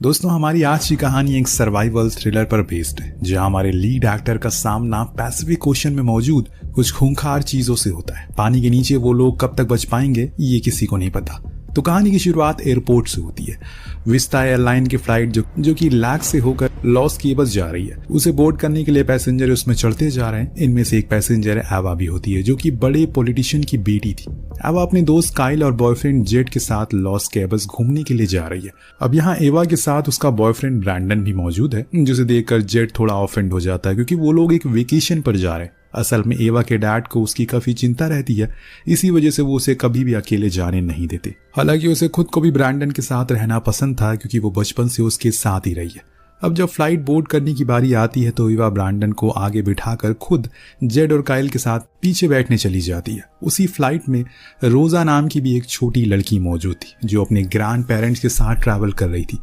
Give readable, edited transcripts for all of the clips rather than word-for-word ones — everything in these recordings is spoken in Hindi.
दोस्तों, हमारी आज की कहानी एक सर्वाइवल थ्रिलर पर बेस्ड है, जहां हमारे लीड एक्टर का सामना पैसिफिक ओशन में मौजूद कुछ खूंखार चीजों से होता है। पानी के नीचे वो लोग कब तक बच पाएंगे ये किसी को नहीं पता। तो कहानी की शुरुआत एयरपोर्ट से होती है। विस्टा एयरलाइन की फ्लाइट जो कि लैग से होकर लॉस केबस जा रही है, उसे बोर्ड करने के लिए पैसेंजर उसमें चढ़ते जा रहे हैं। इनमें से एक पैसेंजर एवा भी होती है, जो कि बड़े पॉलिटिशियन की बेटी थी। एवा अपने दोस्त काइल और बॉयफ्रेंड जेड के साथ लॉस केबस घूमने के लिए जा रही है। अब यहाँ एवा के साथ उसका बॉयफ्रेंड ब्रैंडन भी मौजूद है, जिसे देखकर जेड थोड़ा ऑफेंड हो जाता है, क्योंकि वो लोग एक वेकेशन पर जा रहे हैं। असल में एवा के डैड को उसकी काफी चिंता रहती है, इसी वजह से वो उसे कभी भी अकेले जाने नहीं देते। हालांकि उसे खुद को भी ब्रैंडन के साथ रहना पसंद था, क्योंकि वो बचपन से उसके साथ ही रही है। अब जब फ्लाइट बोर्ड करने की बारी आती है तो एवा ब्रैंडन को आगे बिठाकर खुद जेड और काइल के साथ पीछे बैठने चली जाती है। उसी फ्लाइट में रोजा नाम की भी एक छोटी लड़की मौजूद थी, जो अपने ग्रैंड पेरेंट्स के साथ ट्रैवल कर रही थी।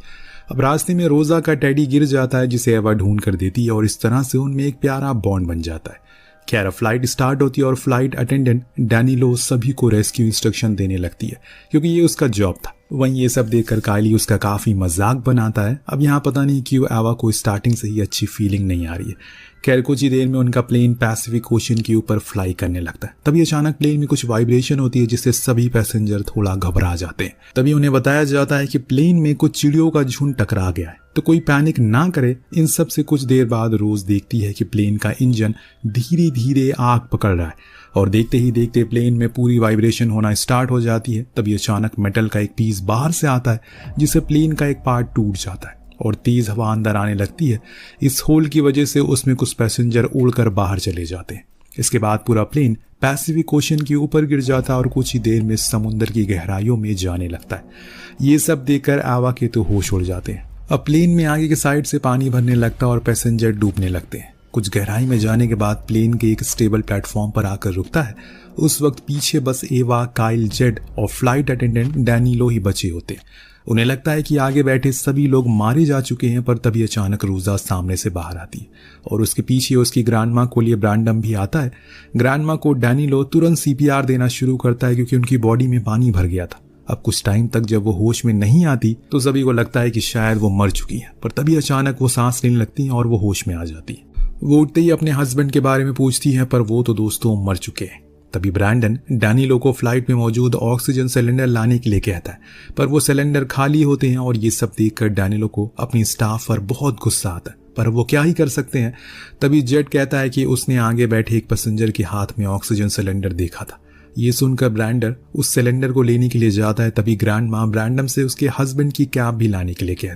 अब रास्ते में रोजा का टेडी गिर जाता है, जिसे एवा ढूंढ कर देती है, और इस तरह से उनमें एक प्यारा बॉन्ड बन जाता है। खैर, फ्लाइट स्टार्ट होती है और फ्लाइट अटेंडेंट डैनिलो सभी को रेस्क्यू इंस्ट्रक्शन देने लगती है, क्योंकि ये उसका जॉब था। वहीं ये सब देखकर काइली उसका काफी मजाक बनाता है। अब यहाँ पता नहीं क्यों एवा को स्टार्टिंग से ही अच्छी फीलिंग नहीं आ रही है। खैर, कुछ ही देर में उनका प्लेन पैसिफिक ओशन के ऊपर फ्लाई करने लगता है। तभी अचानक प्लेन में कुछ वाइब्रेशन होती है, जिससे सभी पैसेंजर थोड़ा घबरा जाते हैं। तभी उन्हें बताया जाता है कि प्लेन में कुछ चिड़ियों का झुंड टकरा गया है, तो कोई पैनिक ना करे। इन सब से कुछ देर बाद रोज देखती है कि प्लेन का इंजन धीरे धीरे आग पकड़ रहा है, और देखते ही देखते प्लेन में पूरी वाइब्रेशन होना स्टार्ट हो जाती है। तभी अचानक मेटल का एक पीस बाहर से आता है, जिससे प्लेन का एक पार्ट टूट जाता है और तेज हवा अंदर आने लगती है। इस होल की वजह से उसमें कुछ पैसेंजर उड़कर बाहर चले जाते हैं। इसके बाद पूरा प्लेन पैसिफिक ओशन के ऊपर गिर जाता है और कुछ ही देर में समुद्र की गहराइयों में जाने लगता है। ये सब देखकर एवा के तो होश उड़ जाते हैं। अब प्लेन में आगे के साइड से पानी भरने लगता है और पैसेंजर डूबने लगते हैं। कुछ गहराई में जाने के बाद प्लेन के एक स्टेबल प्लेटफॉर्म पर आकर रुकता है। उस वक्त पीछे बस एवा, काइल, जेड और फ्लाइट अटेंडेंट डैनिलो ही बचे होते हैं। उन्हें लगता है कि आगे बैठे सभी लोग मारे जा चुके हैं, पर तभी अचानक रोजा सामने से बाहर आती है और उसके पीछे उसकी ग्रैंडमा को लिए ब्रैंडम भी आता है। ग्रैंडमा को डैनिलो तुरंत सीपीआर देना शुरू करता है, क्योंकि उनकी बॉडी में पानी भर गया था। अब कुछ टाइम तक जब वो होश में नहीं आती तो सभी को लगता है कि शायद वो मर चुकी है, पर तभी अचानक वो सांस लेने लगती है और वो होश में आ जाती है। वो उठते ही अपने हस्बैंड के बारे में पूछती है, पर वो तो दोस्तों मर चुके हैं। तभी ब्रैंडन डैनिलो को फ्लाइट में मौजूद ऑक्सीजन सिलेंडर लाने के लिए कहता है, पर वो सिलेंडर खाली होते हैं, और ये सब देखकर डैनिलो को अपनी स्टाफ पर बहुत गुस्सा आता है, पर वो क्या ही कर सकते हैं। तभी जेड कहता है कि उसने आगे बैठे एक पैसेंजर के हाथ में ऑक्सीजन सिलेंडर देखा था। ये सुनकर ब्रैंडन उस सिलेंडर को लेने के लिए जाता है। तभी ग्रैंड माँ ब्रैंडम से उसके हस्बैंड की कैब भी लाने के लिए कहती है।